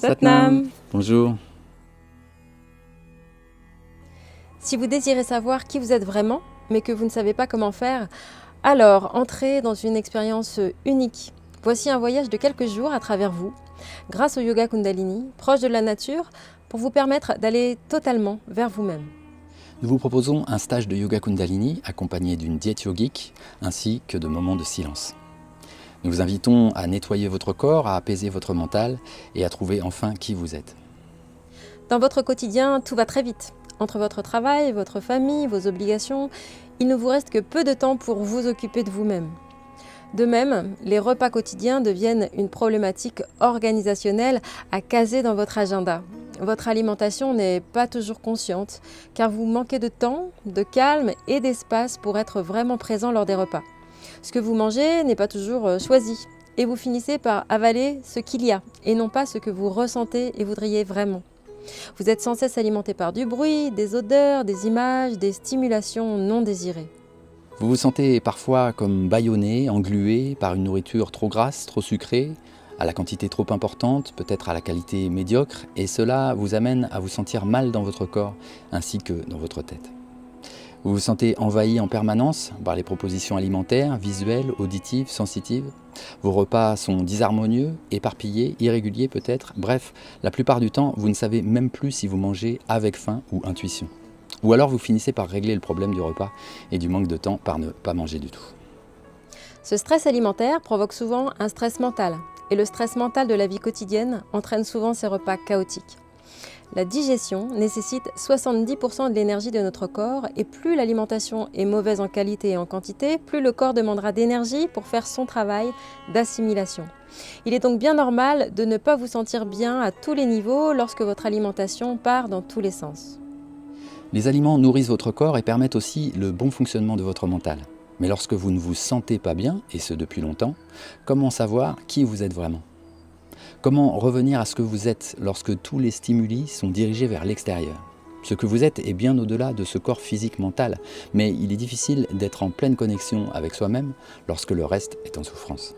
Satnam. Satnam. Bonjour. Si vous désirez savoir qui vous êtes vraiment, mais que vous ne savez pas comment faire, alors entrez dans une expérience unique. Voici un voyage de quelques jours à travers vous, grâce au yoga Kundalini, proche de la nature, pour vous permettre d'aller totalement vers vous-même. Nous vous proposons un stage de yoga Kundalini accompagné d'une diète yogique ainsi que de moments de silence. Nous vous invitons à nettoyer votre corps, à apaiser votre mental et à trouver enfin qui vous êtes. Dans votre quotidien, tout va très vite. Entre votre travail, votre famille, vos obligations, il ne vous reste que peu de temps pour vous occuper de vous-même. De même, les repas quotidiens deviennent une problématique organisationnelle à caser dans votre agenda. Votre alimentation n'est pas toujours consciente, car vous manquez de temps, de calme et d'espace pour être vraiment présent lors des repas. Ce que vous mangez n'est pas toujours choisi, et vous finissez par avaler ce qu'il y a, et non pas ce que vous ressentez et voudriez vraiment. Vous êtes sans cesse alimenté par du bruit, des odeurs, des images, des stimulations non désirées. Vous vous sentez parfois comme bâillonné, englué par une nourriture trop grasse, trop sucrée, à la quantité trop importante, peut-être à la qualité médiocre, et cela vous amène à vous sentir mal dans votre corps ainsi que dans votre tête. Vous vous sentez envahi en permanence par les propositions alimentaires, visuelles, auditives, sensitives. Vos repas sont disharmonieux, éparpillés, irréguliers peut-être. Bref, la plupart du temps, vous ne savez même plus si vous mangez avec faim ou intuition. Ou alors vous finissez par régler le problème du repas et du manque de temps par ne pas manger du tout. Ce stress alimentaire provoque souvent un stress mental, et le stress mental de la vie quotidienne entraîne souvent ces repas chaotiques. La digestion nécessite 70% de l'énergie de notre corps, et plus l'alimentation est mauvaise en qualité et en quantité, plus le corps demandera d'énergie pour faire son travail d'assimilation. Il est donc bien normal de ne pas vous sentir bien à tous les niveaux lorsque votre alimentation part dans tous les sens. Les aliments nourrissent votre corps et permettent aussi le bon fonctionnement de votre mental. Mais lorsque vous ne vous sentez pas bien, et ce depuis longtemps, comment savoir qui vous êtes vraiment ? Comment revenir à ce que vous êtes lorsque tous les stimuli sont dirigés vers l'extérieur ? Ce que vous êtes est bien au-delà de ce corps physique-mental, mais il est difficile d'être en pleine connexion avec soi-même lorsque le reste est en souffrance.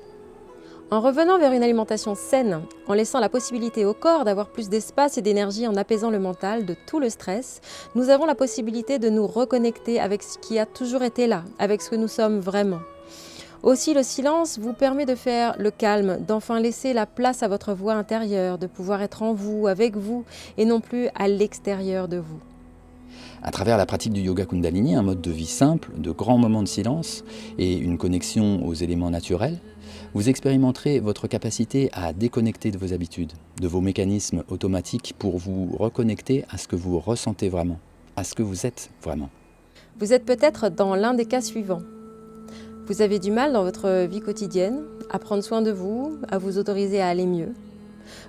En revenant vers une alimentation saine, en laissant la possibilité au corps d'avoir plus d'espace et d'énergie en apaisant le mental de tout le stress, nous avons la possibilité de nous reconnecter avec ce qui a toujours été là, avec ce que nous sommes vraiment. Aussi, le silence vous permet de faire le calme, d'enfin laisser la place à votre voix intérieure, de pouvoir être en vous, avec vous, et non plus à l'extérieur de vous. À travers la pratique du yoga Kundalini, un mode de vie simple, de grands moments de silence et une connexion aux éléments naturels, vous expérimenterez votre capacité à déconnecter de vos habitudes, de vos mécanismes automatiques pour vous reconnecter à ce que vous ressentez vraiment, à ce que vous êtes vraiment. Vous êtes peut-être dans l'un des cas suivants. Vous avez du mal dans votre vie quotidienne à prendre soin de vous, à vous autoriser à aller mieux.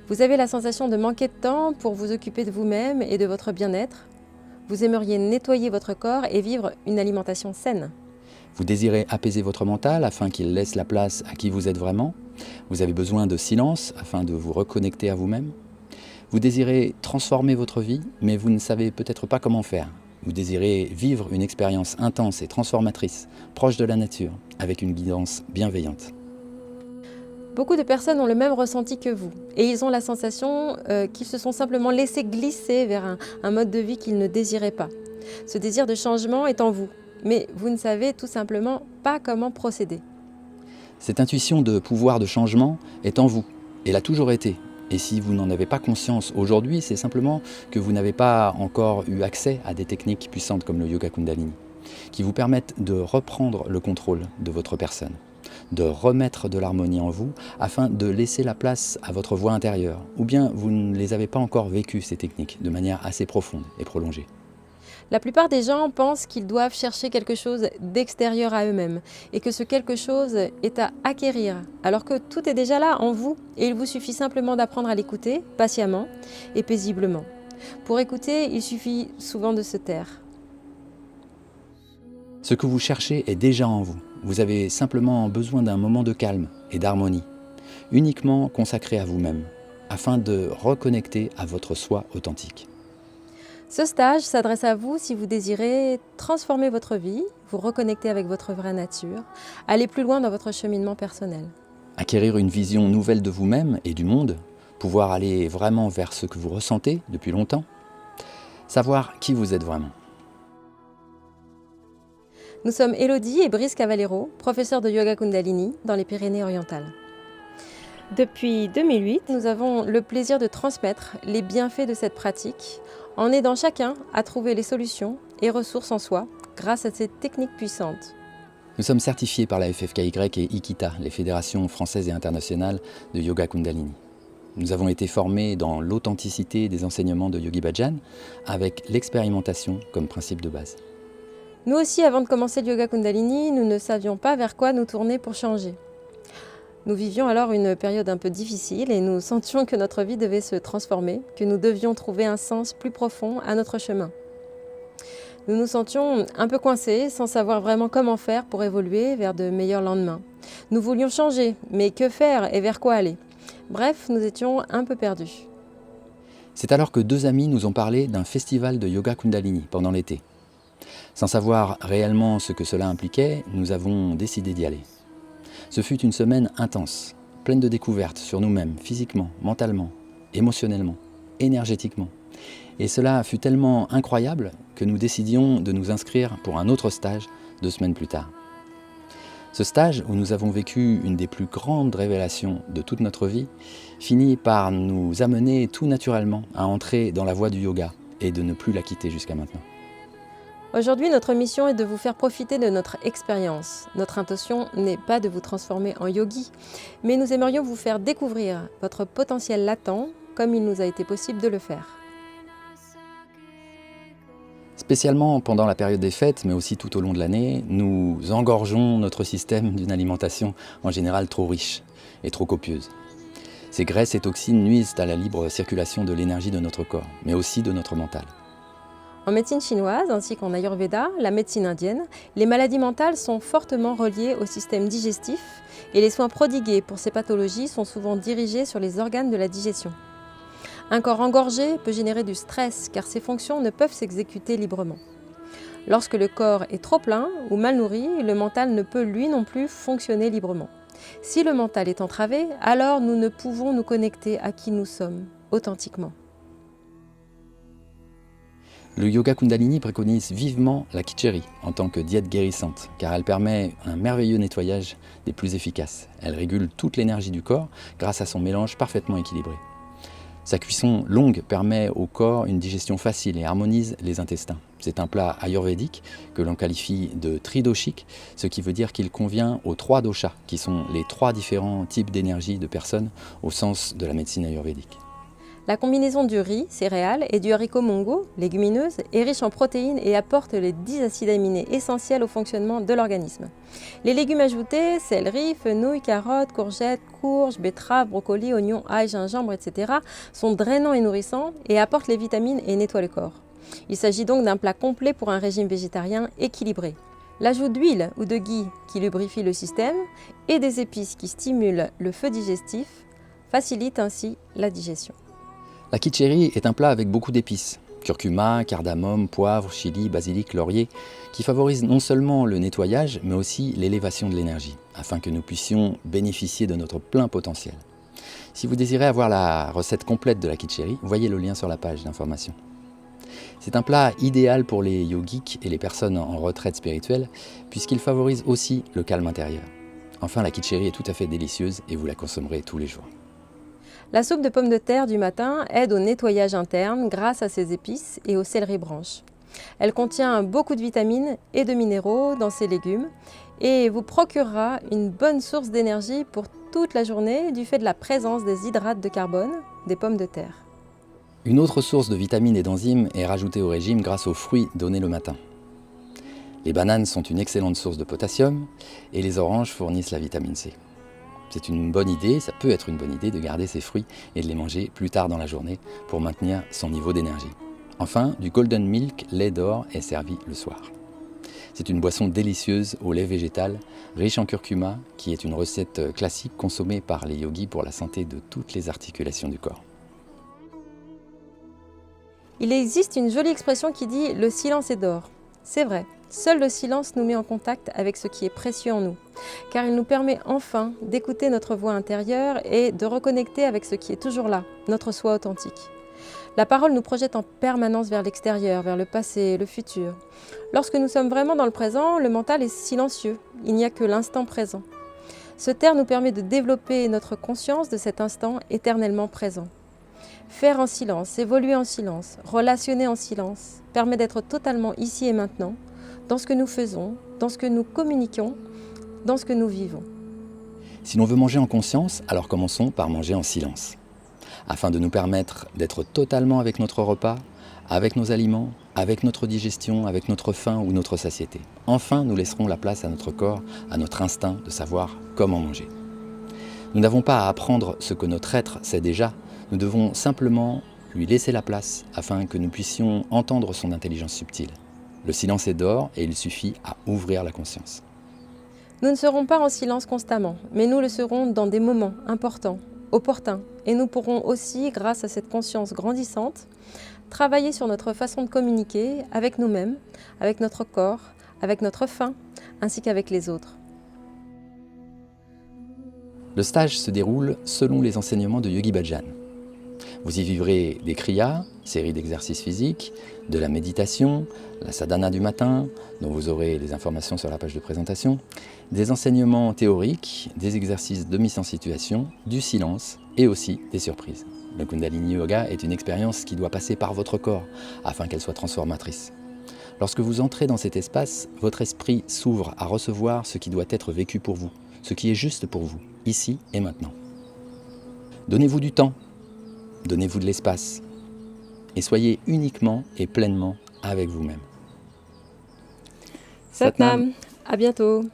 Vous avez la sensation de manquer de temps pour vous occuper de vous-même et de votre bien-être. Vous aimeriez nettoyer votre corps et vivre une alimentation saine. Vous désirez apaiser votre mental afin qu'il laisse la place à qui vous êtes vraiment. Vous avez besoin de silence afin de vous reconnecter à vous-même. Vous désirez transformer votre vie, mais vous ne savez peut-être pas comment faire. Vous désirez vivre une expérience intense et transformatrice, proche de la nature, avec une guidance bienveillante. Beaucoup de personnes ont le même ressenti que vous et ils ont la sensation qu'ils se sont simplement laissés glisser vers un mode de vie qu'ils ne désiraient pas. Ce désir de changement est en vous, mais vous ne savez tout simplement pas comment procéder. Cette intuition de pouvoir de changement est en vous, elle a toujours été. Et si vous n'en avez pas conscience aujourd'hui, c'est simplement que vous n'avez pas encore eu accès à des techniques puissantes comme le yoga Kundalini, qui vous permettent de reprendre le contrôle de votre personne, de remettre de l'harmonie en vous afin de laisser la place à votre voix intérieure. Ou bien vous ne les avez pas encore vécues, ces techniques, de manière assez profonde et prolongée. La plupart des gens pensent qu'ils doivent chercher quelque chose d'extérieur à eux-mêmes et que ce quelque chose est à acquérir, alors que tout est déjà là en vous et il vous suffit simplement d'apprendre à l'écouter patiemment et paisiblement. Pour écouter, il suffit souvent de se taire. Ce que vous cherchez est déjà en vous. Vous avez simplement besoin d'un moment de calme et d'harmonie, uniquement consacré à vous-même, afin de reconnecter à votre soi authentique. Ce stage s'adresse à vous si vous désirez transformer votre vie, vous reconnecter avec votre vraie nature, aller plus loin dans votre cheminement personnel. Acquérir une vision nouvelle de vous-même et du monde, pouvoir aller vraiment vers ce que vous ressentez depuis longtemps, savoir qui vous êtes vraiment. Nous sommes Élodie et Brice Cavallero, professeurs de yoga Kundalini dans les Pyrénées-Orientales. Depuis 2008, nous avons le plaisir de transmettre les bienfaits de cette pratique en aidant chacun à trouver les solutions et ressources en soi grâce à cette technique puissante. Nous sommes certifiés par la FFKY et IKITA, les fédérations françaises et internationales de yoga Kundalini. Nous avons été formés dans l'authenticité des enseignements de Yogi Bhajan avec l'expérimentation comme principe de base. Nous aussi, avant de commencer le yoga Kundalini, nous ne savions pas vers quoi nous tourner pour changer. Nous vivions alors une période un peu difficile et nous sentions que notre vie devait se transformer, que nous devions trouver un sens plus profond à notre chemin. Nous nous sentions un peu coincés, sans savoir vraiment comment faire pour évoluer vers de meilleurs lendemains. Nous voulions changer, mais que faire et vers quoi aller ? Bref, nous étions un peu perdus. C'est alors que 2 amis nous ont parlé d'un festival de yoga Kundalini pendant l'été. Sans savoir réellement ce que cela impliquait, nous avons décidé d'y aller. Ce fut une semaine intense, pleine de découvertes sur nous-mêmes, physiquement, mentalement, émotionnellement, énergétiquement. Et cela fut tellement incroyable que nous décidions de nous inscrire pour un autre stage 2 semaines plus tard. Ce stage, où nous avons vécu une des plus grandes révélations de toute notre vie, finit par nous amener tout naturellement à entrer dans la voie du yoga et de ne plus la quitter jusqu'à maintenant. Aujourd'hui, notre mission est de vous faire profiter de notre expérience. Notre intention n'est pas de vous transformer en yogi, mais nous aimerions vous faire découvrir votre potentiel latent comme il nous a été possible de le faire. Spécialement pendant la période des fêtes, mais aussi tout au long de l'année, nous engorgeons notre système d'une alimentation en général trop riche et trop copieuse. Ces graisses et toxines nuisent à la libre circulation de l'énergie de notre corps, mais aussi de notre mental. En médecine chinoise, ainsi qu'en Ayurveda, la médecine indienne, les maladies mentales sont fortement reliées au système digestif et les soins prodigués pour ces pathologies sont souvent dirigés sur les organes de la digestion. Un corps engorgé peut générer du stress car ses fonctions ne peuvent s'exécuter librement. Lorsque le corps est trop plein ou mal nourri, le mental ne peut lui non plus fonctionner librement. Si le mental est entravé, alors nous ne pouvons nous connecter à qui nous sommes, authentiquement. Le yoga Kundalini préconise vivement la Kitcheri en tant que diète guérissante, car elle permet un merveilleux nettoyage des plus efficaces. Elle régule toute l'énergie du corps grâce à son mélange parfaitement équilibré. Sa cuisson longue permet au corps une digestion facile et harmonise les intestins. C'est un plat ayurvédique que l'on qualifie de tridoshique, ce qui veut dire qu'il convient aux 3 doshas, qui sont les 3 différents types d'énergie de personnes au sens de la médecine ayurvédique. La combinaison du riz, céréales, et du haricot mongo, légumineuse, est riche en protéines et apporte les 10 acides aminés essentiels au fonctionnement de l'organisme. Les légumes ajoutés, céleri, fenouil, carottes, courgettes, courges, betteraves, brocolis, oignons, ail, gingembre, etc. sont drainants et nourrissants et apportent les vitamines et nettoient le corps. Il s'agit donc d'un plat complet pour un régime végétarien équilibré. L'ajout d'huile ou de ghee qui lubrifie le système et des épices qui stimulent le feu digestif facilite ainsi la digestion. La Kitcheri est un plat avec beaucoup d'épices, curcuma, cardamome, poivre, chili, basilic, laurier, qui favorisent non seulement le nettoyage, mais aussi l'élévation de l'énergie, afin que nous puissions bénéficier de notre plein potentiel. Si vous désirez avoir la recette complète de la Kitcheri, voyez le lien sur la page d'information. C'est un plat idéal pour les yogiks et les personnes en retraite spirituelle, puisqu'il favorise aussi le calme intérieur. Enfin, la Kitcheri est tout à fait délicieuse et vous la consommerez tous les jours. La soupe de pommes de terre du matin aide au nettoyage interne grâce à ses épices et aux céleri branches. Elle contient beaucoup de vitamines et de minéraux dans ses légumes et vous procurera une bonne source d'énergie pour toute la journée du fait de la présence des hydrates de carbone des pommes de terre. Une autre source de vitamines et d'enzymes est rajoutée au régime grâce aux fruits donnés le matin. Les bananes sont une excellente source de potassium et les oranges fournissent la vitamine C. C'est une bonne idée, ça peut être une bonne idée de garder ces fruits et de les manger plus tard dans la journée pour maintenir son niveau d'énergie. Enfin, du golden milk, lait d'or, est servi le soir. C'est une boisson délicieuse au lait végétal, riche en curcuma, qui est une recette classique consommée par les yogis pour la santé de toutes les articulations du corps. Il existe une jolie expression qui dit « le silence est d'or ». C'est vrai, Seul le silence nous met en contact avec ce qui est précieux en nous, car il nous permet enfin d'écouter notre voix intérieure et de reconnecter avec ce qui est toujours là, notre soi authentique. La parole nous projette en permanence vers l'extérieur, vers le passé, le futur. Lorsque nous sommes vraiment dans le présent, le mental est silencieux, il n'y a que l'instant présent. Se taire nous permet de développer notre conscience de cet instant éternellement présent. Faire en silence, évoluer en silence, relationner en silence, permet d'être totalement ici et maintenant, dans ce que nous faisons, dans ce que nous communiquons, dans ce que nous vivons. Si l'on veut manger en conscience, alors commençons par manger en silence, afin de nous permettre d'être totalement avec notre repas, avec nos aliments, avec notre digestion, avec notre faim ou notre satiété. Enfin, nous laisserons la place à notre corps, à notre instinct de savoir comment manger. Nous n'avons pas à apprendre ce que notre être sait déjà, nous devons simplement lui laisser la place afin que nous puissions entendre son intelligence subtile. Le silence est d'or et il suffit à ouvrir la conscience. Nous ne serons pas en silence constamment, mais nous le serons dans des moments importants, opportuns, et nous pourrons aussi, grâce à cette conscience grandissante, travailler sur notre façon de communiquer avec nous-mêmes, avec notre corps, avec notre faim, ainsi qu'avec les autres. Le stage se déroule selon les enseignements de Yogi Bhajan. Vous y vivrez des kriyas, série d'exercices physiques, de la méditation, la sadhana du matin, dont vous aurez les informations sur la page de présentation, des enseignements théoriques, des exercices de mise en situation, du silence et aussi des surprises. Le Kundalini Yoga est une expérience qui doit passer par votre corps afin qu'elle soit transformatrice. Lorsque vous entrez dans cet espace, votre esprit s'ouvre à recevoir ce qui doit être vécu pour vous, ce qui est juste pour vous, ici et maintenant. Donnez-vous du temps. Donnez-vous de l'espace et soyez uniquement et pleinement avec vous-même. Satnam, à bientôt.